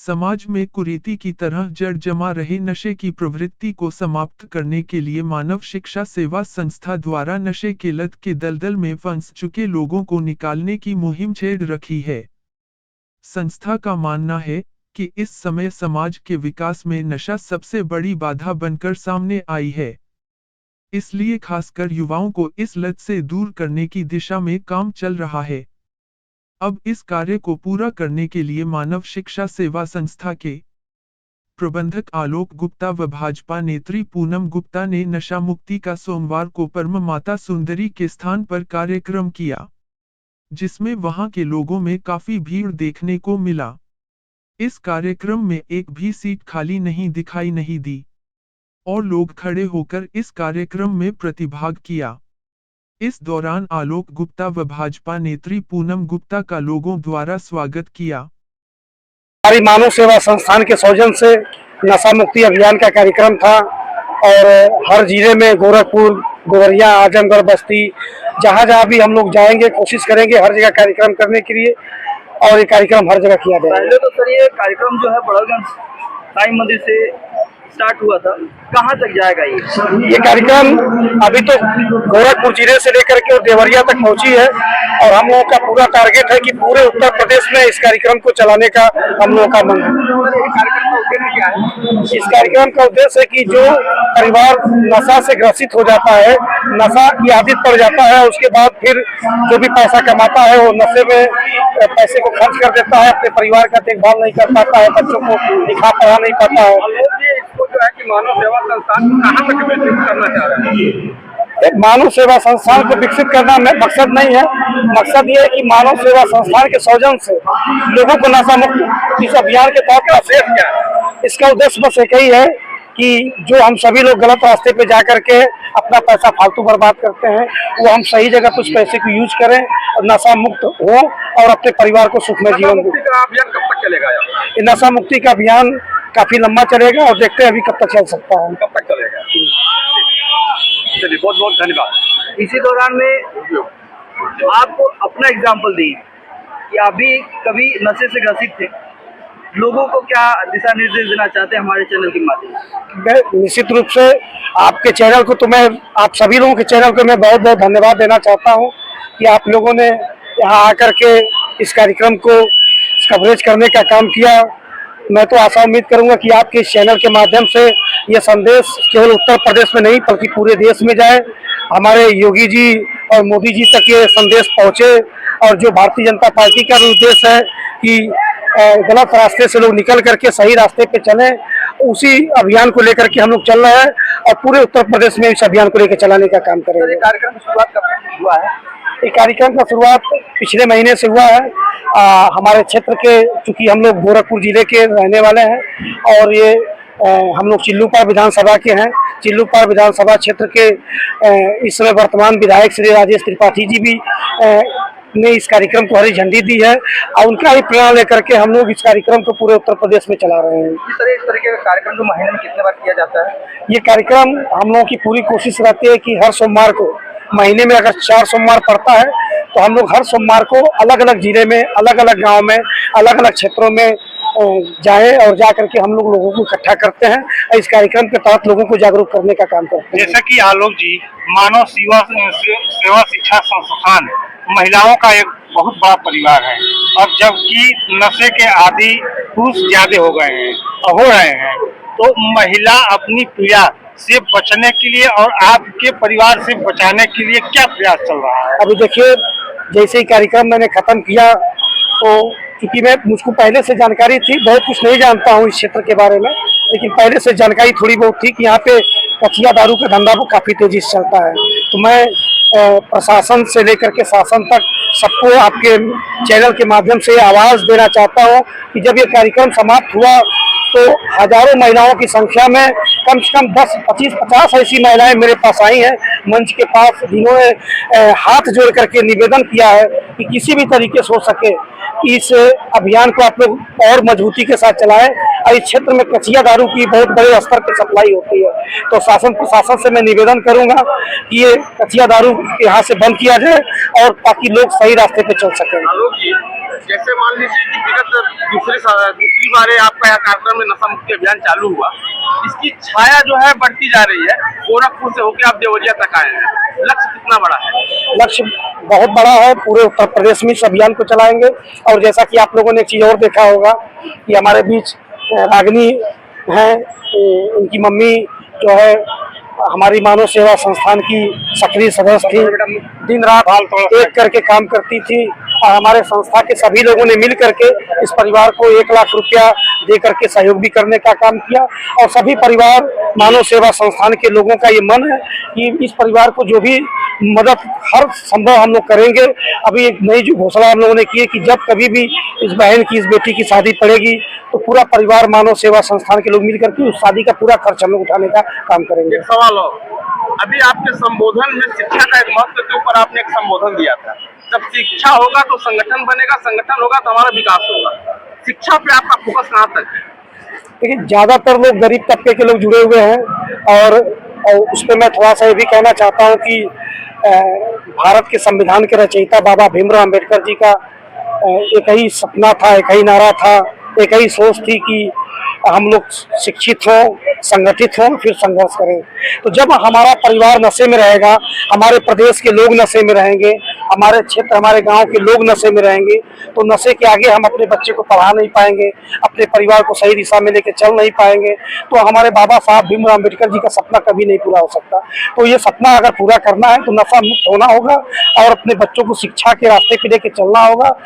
समाज में कुरीति की तरह जड़ जमा रहे नशे की प्रवृत्ति को समाप्त करने के लिए मानव शिक्षा सेवा संस्था द्वारा नशे के लत के दलदल में फंस चुके लोगों को निकालने की मुहिम छेड़ रखी है। संस्था का मानना है कि इस समय समाज के विकास में नशा सबसे बड़ी बाधा बनकर सामने आई है। इसलिए खासकर युवाओं को इस लत से दूर करने की दिशा में काम चल रहा है। अब इस कार्य को पूरा करने के लिए मानव शिक्षा सेवा संस्था के प्रबंधक आलोक गुप्ता व भाजपा नेत्री पूनम गुप्ता ने नशा मुक्ति का सोमवार को परम माता सुंदरी के स्थान पर कार्यक्रम किया, जिसमें वहां के लोगों में काफी भीड़ देखने को मिला। इस कार्यक्रम में एक भी सीट खाली दिखाई नहीं दी और लोग खड़े होकर इस कार्यक्रम में प्रतिभाग किया। इस दौरान आलोक गुप्ता व भाजपा नेत्री पूनम गुप्ता का लोगों द्वारा स्वागत किया। हमारी मानव सेवा संस्थान के सौजन्य से नशा मुक्ति अभियान का कार्यक्रम था और हर जिले में गोरखपुर, गोवरिया, आजमगढ़, बस्ती, जहाँ जहाँ भी हम लोग जाएंगे कोशिश करेंगे हर जगह कार्यक्रम करने के लिए और ये कार्यक्रम हर जगह किया जाएगा। पहले तो सर ये कार्यक्रम जो है बड़ौलगंज साईं मंदिर से स्टार्ट हुआ था, कहाँ तक जाएगा ये कार्यक्रम? अभी तो गोरखपुर जिले से लेकर के और देवरिया तक पहुंची है और हम लोगों का पूरा टारगेट है कि पूरे उत्तर प्रदेश में इस कार्यक्रम को चलाने का हम लोगों का मन है। इस कार्यक्रम का उद्देश्य है कि जो परिवार नशा से ग्रसित हो जाता है, नशा की आदत पड़ जाता है, उसके बाद फिर जो भी पैसा कमाता है वो नशे में पैसे को खर्च कर देता है, अपने परिवार का देखभाल नहीं कर पाता है, बच्चों को लिखा पढ़ा नहीं पाता है। जो है कि मानव सेवा संस्थान कहाँ तक विकसित करना चाह रहे हैं? एक मानव सेवा संस्थान को विकसित करना मकसद नहीं है। मकसद ये है कि मानव सेवा संस्थान के सौजन्य से लोगों को नशा मुक्त इस अभियान के तहत क्या है? इसका उद्देश्य बस एक ही है कि जो हम सभी लोग गलत रास्ते पे जा करके अपना पैसा फालतू बर्बाद करते हैं, वो हम सही जगह कुछ पैसे को यूज करें और नशा मुक्त हो और अपने परिवार को सुखमय जीवन दें। अभियान कब तक चलेगा? ये नशा मुक्ति का अभियान काफी लंबा चलेगा और देखते हैं अभी कब तक चल सकता है। कब तक चलेगा? चलिए, बहुत बहुत धन्यवाद। इसी दौरान में आपको अपना एग्जाम्पल दी कि अभी कभी नशे से ग्रसित थे, लोगों को क्या दिशा निर्देश देना चाहते हैं हमारे चैनल के माध्यम से? निश्चित रूप से आपके चैनल को तो मैं, आप सभी लोगों के चैनल को मैं बहुत बहुत धन्यवाद देना चाहता हूं कि आप लोगों ने यहाँ आकर के इस कार्यक्रम को कवरेज करने का काम किया। मैं तो आशा उम्मीद करूंगा कि आपके इस चैनल के माध्यम से ये संदेश केवल उत्तर प्रदेश में नहीं बल्कि पूरे देश में जाए, हमारे योगी जी और मोदी जी तक ये संदेश पहुंचे और जो भारतीय जनता पार्टी का भी उद्देश्य है कि गलत रास्ते से लोग निकल करके सही रास्ते पे चलें, उसी अभियान को लेकर के हम लोग चल रहे हैं और पूरे उत्तर प्रदेश में इस अभियान को लेकर चलाने का काम करेंगे। कार्यक्रम की शुरुआत कब हुआ है? ये कार्यक्रम का शुरुआत पिछले महीने से हुआ है। हमारे क्षेत्र के, चूंकि हम लोग गोरखपुर जिले के रहने वाले हैं और ये हम लोग चिल्लूपार विधानसभा के हैं। चिल्लूपार विधानसभा क्षेत्र के इस समय वर्तमान विधायक श्री राजेश त्रिपाठी जी भी ने इस कार्यक्रम को हरी झंडी दी है और उनका ही प्रेरणा लेकर के हम लोग इस कार्यक्रम को पूरे उत्तर प्रदेश में चला रहे हैं। इस तरीके का कार्यक्रम जो महीने में कितने बार किया जाता है? ये कार्यक्रम हम लोगों की पूरी कोशिश रहती है कि हर सोमवार को, महीने में अगर 4 सोमवार पड़ता है तो हम लोग हर सोमवार को अलग अलग जिले में, अलग अलग गांव में, अलग अलग क्षेत्रों में जाएं और जा करके हम लोगों को इकट्ठा करते हैं और इस कार्यक्रम के तहत लोगों को जागरूक करने का काम करते हैं। जैसा कि आलोक जी, मानव सेवा शिक्षा संस्थान महिलाओं का एक बहुत बड़ा परिवार है और जबकि नशे के आदी पुरुष ज्यादा हो रहे हैं, तो महिला अपनी पीड़ा से बचने के लिए और आपके परिवार से बचाने के लिए क्या प्रयास चल रहा है? अभी देखिए, जैसे ही कार्यक्रम मैंने खत्म किया तो क्योंकि मुझको पहले से जानकारी थी, बहुत कुछ नहीं जानता हूँ इस क्षेत्र के बारे में, लेकिन पहले से जानकारी थोड़ी बहुत थी कि यहाँ पे कचिया दारू का धंधा वो काफी तेजी से चलता है। तो मैं प्रशासन से लेकर के शासन तक सबको आपके चैनल के माध्यम से आवाज देना चाहता हूँ कि जब ये कार्यक्रम समाप्त हुआ तो हजारों महिलाओं की संख्या में कम से कम 10, 25, 50 ऐसी महिलाएं मेरे पास आई हैं मंच के पास, जिन्होंने हाथ जोड़ करके निवेदन किया है कि किसी भी तरीके से हो सके कि इस अभियान को आप लोग और मजबूती के साथ चलाएं और इस क्षेत्र में कचिया दारू की बहुत बड़े स्तर पर सप्लाई होती है। तो शासन प्रशासन से मैं निवेदन करूंगा कि ये कचिया दारू यहाँ से बंद किया जाए और ताकि लोग सही रास्ते पे चल सकें। आलोक जी, जैसे मान लीजिए कि विगत दूसरी बार आपका यह कार्यक्रम में नशा मुक्ति अभियान चालू हुआ, इसकी छाया जो है बढ़ती जा रही है। गोरखपुर से होकर आप देवरिया तक आए हैं, लक्ष्य कितना बड़ा है? लक्ष्य बहुत बड़ा है, पूरे उत्तर प्रदेश में इस अभियान को चलाएंगे। और जैसा कि आप लोगों ने एक चीज और देखा होगा कि हमारे बीच रागिनी है, उनकी मम्मी जो है हमारी मानव सेवा संस्थान की सक्रिय सदस्य थी, दिन रात एक करके काम करती थी। और हमारे संस्था के सभी लोगों ने मिल करके इस परिवार को 1 लाख रुपया दे करके सहयोग भी करने का काम किया। और सभी परिवार मानव सेवा संस्थान के लोगों का ये मन है कि इस परिवार को जो भी मदद हर संभव हम लोग करेंगे। अभी एक नई जो घोषणा हम लोगों ने की है कि जब कभी भी इस बहन की, इस बेटी की शादी पड़ेगी तो पूरा परिवार मानव सेवा संस्थान के लोग मिल करके उस शादी का पूरा खर्च हम लोग उठाने का काम करेंगे। एक सवाल हो, अभी आपके संबोधन में शिक्षा का एक महत्व के ऊपर आपने एक संबोधन दिया था। जब शिक्षा होगा तो संगठन बनेगा, संगठन होगा तो हमारा विकास होगा। शिक्षा पे आपका फोकस कहाँ तक है? देखिए, ज्यादातर लोग गरीब तबके के लोग जुड़े हुए हैं और उस पर मैं थोड़ा सा ये भी कहना चाहता हूँ कि भारत के संविधान के रचयिता बाबा भीमराव अम्बेडकर जी का एक ही सपना था, एक ही नारा था, एक ही सोच थी कि हम लोग शिक्षित हों, संगठित हों, फिर संघर्ष करें। तो जब हमारा परिवार नशे में रहेगा, हमारे प्रदेश के लोग नशे में रहेंगे, हमारे क्षेत्र, हमारे गांव के लोग नशे में रहेंगे, तो नशे के आगे हम अपने बच्चे को पढ़ा नहीं पाएंगे, अपने परिवार को सही दिशा में लेकर चल नहीं पाएंगे। तो हमारे बाबा साहब भीमराव अम्बेडकर जी का सपना कभी नहीं पूरा हो सकता। तो ये सपना अगर पूरा करना है तो नशा मुक्त होना होगा और अपने बच्चों को शिक्षा के रास्ते पे लेकर चलना होगा।